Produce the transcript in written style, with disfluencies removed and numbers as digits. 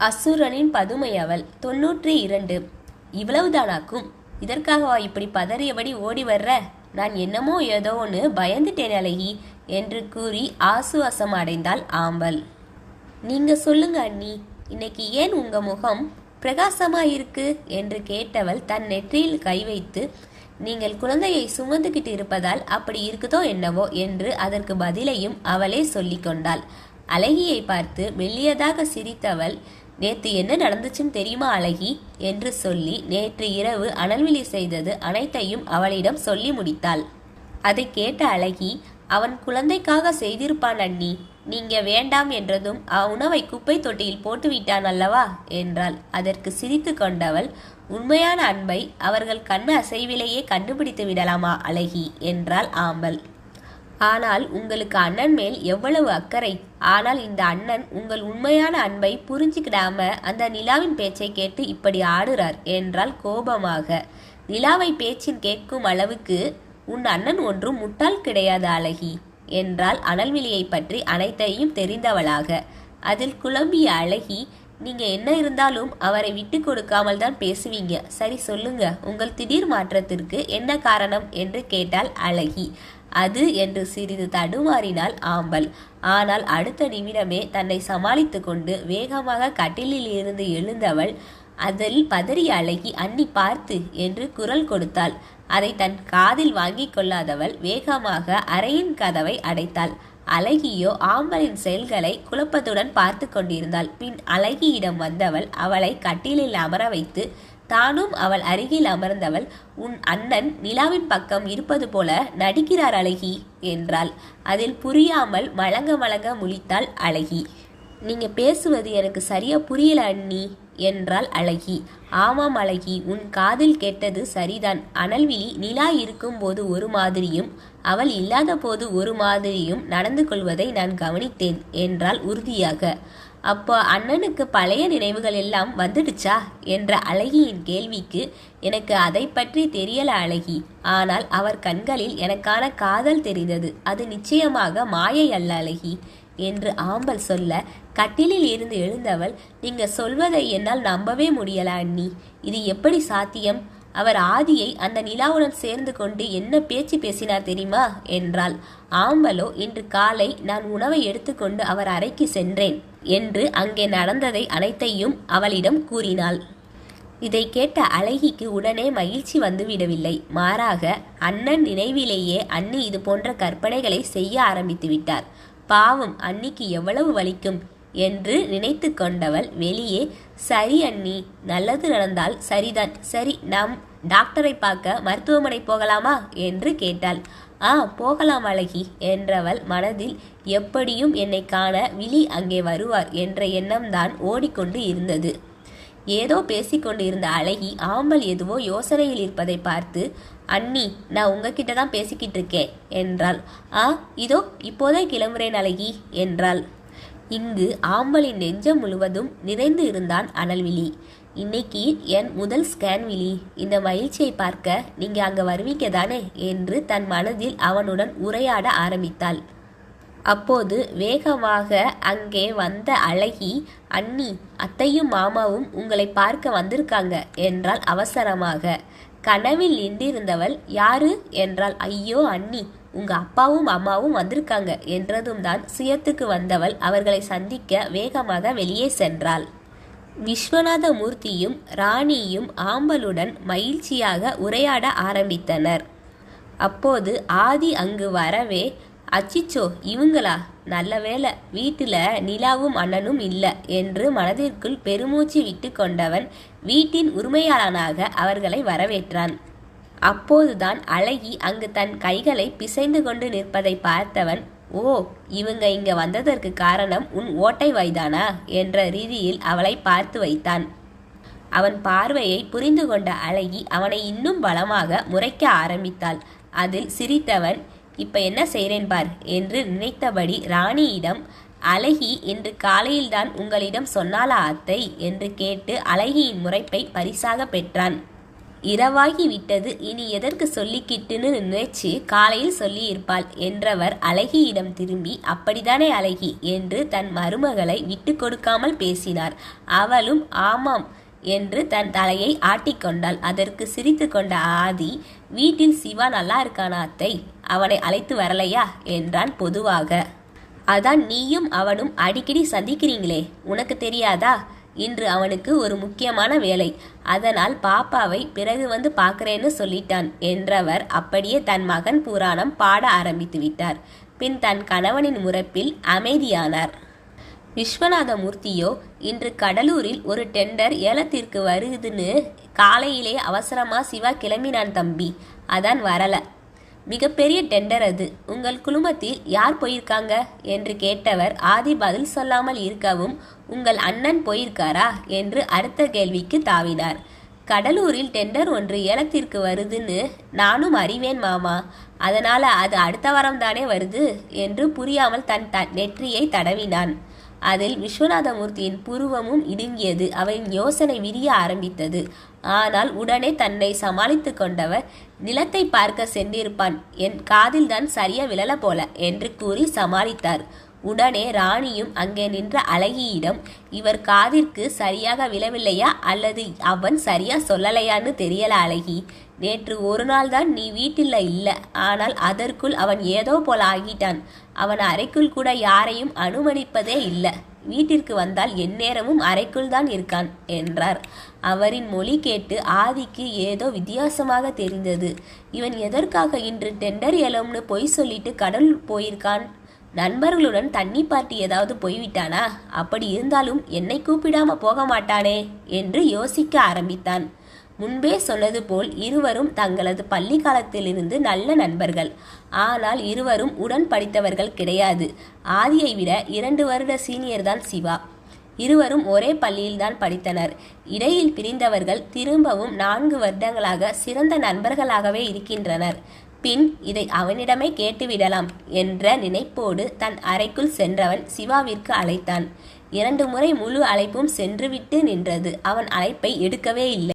அசுரனின் பதுமை அவள் 92. இவ்வளவுதானாக்கும்? இதற்காகவா இப்படி பதறியபடி ஓடி வர்ற? நான் என்னமோ ஏதோ ஒன்று பயந்துட்டேன் அழகி என்று கூறி ஆசுவாசம் அடைந்தாள் ஆம்பல். நீங்க சொல்லுங்க அண்ணி, இன்னைக்கு ஏன் உங்க முகம் பிரகாசமா இருக்கு என்று கேட்டவள் தன் நெற்றியில் கை வைத்து, நீங்கள் குழந்தையை சுமந்துகிட்டு இருப்பதால் அப்படி இருக்குதோ என்னவோ என்று அதற்கு பதிலையும் அவளே சொல்லி கொண்டாள். அழகியை பார்த்து மெல்லியதாக சிரித்தவள், நேற்று என்ன நடந்துச்சுன்னு தெரியுமா அழகி என்று சொல்லி நேற்று இரவு அனல்விழி செய்தது அனைத்தையும் அவளிடம் சொல்லி முடித்தாள். அதை கேட்ட அழகி, அவன் குழந்தைக்காக செய்திருப்பான் அண்ணி, நீங்க வேண்டாம் என்றதும் உணவை குப்பை தொட்டியில் போட்டு விட்டான் அல்லவா என்றாள். அதற்கு சிரித்து கொண்டவள், உண்மையான அன்பை அவர்கள் கண்ணு அசைவிலேயே கண்டுபிடித்து விடலாமா அழகி என்றாள் ஆம்பல். ஆனால் உங்களுக்கு அண்ணன் மேல் எவ்வளவு அக்கறை! ஆனால் இந்த அண்ணன் உங்கள் உண்மையான அன்பை புரிஞ்சுக்கிடாம அந்த நிலாவின் பேச்சை கேட்டு இப்படி ஆடுறார் என்றால் கோபமாக. நிலாவை பேச்சின் கேட்கும் அளவுக்கு உன் அண்ணன் ஒன்றும் முட்டாள் கிடையாது அழகி என்றால் அனல்விழியை பற்றி அனைத்தையும் தெரிந்தவளாக. அதில் குழம்பிய அழகி, நீங்க என்ன இருந்தாலும் அவரை விட்டு கொடுக்காமல் தான் பேசுவீங்க, சரி சொல்லுங்க, உங்கள் திடீர் மாற்றத்திற்கு என்ன காரணம் என்று கேட்டாள் அழகி. அது என்று சிறிது தடுமாறினாள் ஆம்பல். ஆனால் அடுத்த நிமிடமே தன்னை சமாளித்து கொண்டு வேகமாக கட்டிலில் இருந்து எழுந்தவள் அதில் பதறிய அழகி, அண்ணி பார்த்து என்று குரல் கொடுத்தாள். அதை தன் காதில் வாங்கி கொள்ளாதவள் வேகமாக அறையின் கதவை அடைத்தாள். அழகியோ ஆம்பலின் செயல்களை குழப்பத்துடன் பார்த்து கொண்டிருந்தாள். பின் அழகியிடம் வந்தவள் அவளை கட்டிலில் அமர வைத்து தானும் அவள் அருகில் அமர்ந்தவள், உன் அண்ணன் நிலாவின் பக்கம் இருப்பது போல நடிக்கிறார் அழகி என்றாள். அதில் புரியாமல் மலங்க மலங்க முழித்தாள் அழகி. நீங்க பேசுவது எனக்கு சரியா புரியல அண்ணி என்றாள் அழகி. ஆமாம் அழகி, உன் காதில் கேட்டது சரிதான். அனல்விழி நிலா இருக்கும் போது ஒரு மாதிரியும் அவள் இல்லாத போது ஒரு மாதிரியும் நடந்து கொள்வதை நான் கவனித்தேன் என்றாள் உறுதியாக. அப்போ அண்ணனுக்கு பழைய நினைவுகள் எல்லாம் வந்துடுச்சா என்ற அழகியின் கேள்விக்கு, எனக்கு அதை பற்றி தெரியல அழகி, ஆனால் அவர் கண்களில் எனக்கான காதல் தெரிந்தது, அது நிச்சயமாக மாயை அல்ல அழகி என்று ஆம்பல் சொல்ல, கட்டிலில் இருந்து எழுந்தவள், நீங்க சொல்வதை என்னால் நம்பவே முடியல அண்ணி, இது எப்படி சாத்தியம்? அவர் ஆதியை அந்த நிலாவுடன் சேர்ந்து கொண்டு என்ன பேச்சு பேசினார் தெரியுமா என்றாள். ஆம்பலோ, இன்று காலை நான் உணவை எடுத்துக்கொண்டு அவர் அறைக்கு சென்றேன் என்று அங்கே நடந்ததை அனைத்தையும் அவளிடம் கூறினாள். இதை கேட்ட அழகிக்கு உடனே மகிழ்ச்சி வந்துவிடவில்லை. மாறாக அண்ணன் நினைவிலேயே அண்ணி இது போன்ற கற்பனைகளை செய்ய ஆரம்பித்து விட்டார். பாவம், அன்னிக்கு எவ்வளவு வலிக்கும் என்று நினைத்து கொண்டவள் வெளியே, சரி அண்ணி, நல்லது நடந்தால் சரிதான், சரி நாம் டாக்டரை பார்க்க மருத்துவமனை போகலாமா என்று கேட்டாள். போகலாம் அழகி என்றவள் மனதில், எப்படியும் என்னை காண விழி அங்கே வருவார் என்ற எண்ணம்தான் ஓடிக்கொண்டு இருந்தது. ஏதோ பேசிக்கொண்டு இருந்த அழகி ஆம்பல் எதுவோ யோசனையில் இருப்பதை பார்த்து, அண்ணி, நான் உங்ககிட்ட தான் பேசிக்கிட்டு இருக்கேன் என்றாள். இதோ இப்போதே கிளம்புறேன் அழகி என்றாள். இங்கு ஆம்பலின் நெஞ்சம் முழுவதும் நிறைந்து இருந்தான் அனல்விழி. இன்னைக்கு என் முதல் ஸ்கேன் விழி, இந்த மகிழ்ச்சியை பார்க்க நீங்க அங்க வருவீங்க தானே என்று தன் மனதில் அவனுடன் உரையாட ஆரம்பித்தாள். அப்போது வேகமாக அங்கே வந்த அழகி, அண்ணி, அத்தையும் மாமாவும் உங்களை பார்க்க வந்திருக்காங்க என்றாள் அவசரமாக. கனவில் நின்றிருந்தவள், யாரு என்றாள். ஐயோ அண்ணி, உங்க அப்பாவும் அம்மாவும் வந்திருக்காங்க என்றதும் தான் சுயத்துக்கு வந்தவள் அவர்களை சந்திக்க வேகமாக வெளியே சென்றாள். விஸ்வநாத மூர்த்தியும் ராணியும் ஆம்பலுடன் மகிழ்ச்சியாக உரையாட ஆரம்பித்தனர். அப்போது ஆதி அங்கு வரவே, அச்சிச்சோ, இவங்களா, நல்ல வேளை வீட்டில் நிலாவும் அண்ணனும் இல்லை என்று மனதிற்குள் பெருமூச்சு விட்டு கொண்டவன் வீட்டின் உரிமையாளனாக அவர்களை வரவேற்றான். அப்போதுதான் அழகி அங்கு தன் கைகளை பிசைந்து கொண்டு நிற்பதை பார்த்தவன், ஓ, இவங்க இங்க வந்ததற்கு காரணம் உன் ஓட்டை வாய்தானா என்ற ரீதியில் அவளை பார்த்து வைத்தான். அவன் பார்வையை புரிந்து கொண்ட அழகி அவனை இன்னும் பலமாக முறைக்க ஆரம்பித்தாள். அதில் சிரித்தவன், இப்ப என்ன செய்றேன் பார் என்று நினைத்தபடி ராணியிடம், அழகி இன்று காலையில்தான் உங்களிடம் சொன்னாலா அத்தை என்று கேட்டு அழகியின் முறைப்பை பரிசாக பெற்றான். இரவாகி விட்டது, இனி எதற்கு சொல்லிக்கிட்டுன்னு நினைச்சு காலையில் சொல்லியிருப்பாள் என்றவர் அழகியிடம் திரும்பி, அப்படித்தானே அழகி என்று தன் மருமகளை விட்டு கொடுக்காமல் பேசினார். அவளும் ஆமாம் என்று தன் தலையை ஆட்டிக்கொண்டாள். அதற்கு சிரித்து கொண்ட ஆதி, வீட்டில் சிவா நல்லா இருக்கானா அத்தை, அவனை அழைத்து வரலையா என்றான் பொதுவாக. அதான் நீயும் அவனும் அடிக்கடி சந்திக்கிறீங்களே, உனக்கு தெரியாதா? இன்று அவனுக்கு ஒரு முக்கியமான வேலை, அதனால் பாப்பாவை பிறகு வந்து பார்க்கிறேன்னு சொல்லிட்டான் என்றவர் அப்படியே தன் மகன் புராணம் பாட ஆரம்பித்து விட்டார். பின் தன் கணவனின் முறப்பில் அமைதியானார். விஸ்வநாதமூர்த்தியோ, இன்று கடலூரில் ஒரு டெண்டர் ஏலத்திற்கு வருதுன்னு காலையிலே அவசரமா சிவா கிளம்பினான் தம்பி, அதான் வரல. மிகப்பெரிய டெண்டர் அது, உங்கள் குழுமத்தில் யார் போயிருக்காங்க என்று கேட்டவர் ஆதி பதில் சொல்லாமல் இருக்கவும், உங்கள் அண்ணன் போயிருக்காரா என்று அடுத்த கேள்விக்கு தாவினார். கடலூரில் டெண்டர் ஒன்று ஏலத்திற்கு வருதுன்னு நானும் அறிவேன் மாமா, அதனால அது அடுத்த வாரம் தானே வருது என்று புரியாமல் தன் நெற்றியை தடவினான். அதில் விஸ்வநாதமூர்த்தியின் புருவமும் இடுங்கியது. அவரின் யோசனை விரிய ஆரம்பித்தது. ஆனால் உடனே தன்னை சமாளித்து கொண்டவர், நிலத்தை பார்க்க சென்றிருப்பான், என் காதில் தான் சரியா விழல போல என்று கூறி சமாளித்தார். உடனே ராணியும் அங்கே நின்ற அழகியிடம், இவர் காதிற்கு சரியாக விழவில்லையா அல்லது அவன் சரியா சொல்லலையான்னு தெரியல அழகி, நேற்று ஒரு நாள் தான் நீ வீட்டில் இல்லை, ஆனால் அதற்குள் அவன் ஏதோ போல ஆகிட்டான். அவன் அறைக்குள் கூட யாரையும் அனுமதிப்பதே இல்லை, வீட்டிற்கு வந்தால் எந்நேரமும் அறைக்குள் தான் இருக்கான் என்றார். அவரின் மொழி கேட்டு ஆதிக்கு ஏதோ வித்தியாசமாக தெரிந்தது. இவன் எதற்காக இன்று டெண்டர் ஏலம்னு பொய் சொல்லிட்டு கடல் போயிருக்கான்? நண்பர்களுடன் தண்ணி பார்ட்டி ஏதாவது போய்விட்டானா? அப்படி இருந்தாலும் என்னை கூப்பிடாம போக மாட்டானே என்று யோசிக்க ஆரம்பித்தான். முன்பே சொன்னது போல் இருவரும் தங்களது பள்ளி காலத்திலிருந்து நல்ல நண்பர்கள். ஆனால் இருவரும் உடன் படித்தவர்கள் கிடையாது. ஆதியை விட 2 வருட சீனியர் தான் சிவா. இருவரும் ஒரே பள்ளியில்தான் படித்தனர். இடையில் பிரிந்தவர்கள் திரும்பவும் 4 வருடங்களாக சிறந்த நண்பர்களாகவே இருக்கின்றனர். பின் இதை அவனிடமே கேட்டுவிடலாம் என்ற நினைப்போடு தன் அறைக்குள் சென்றவன் சிவாவிற்கு அழைத்தான். 2 முறை முழு அழைப்பும் சென்றுவிட்டு நின்றது. அவன் அழைப்பை எடுக்கவே இல்லை.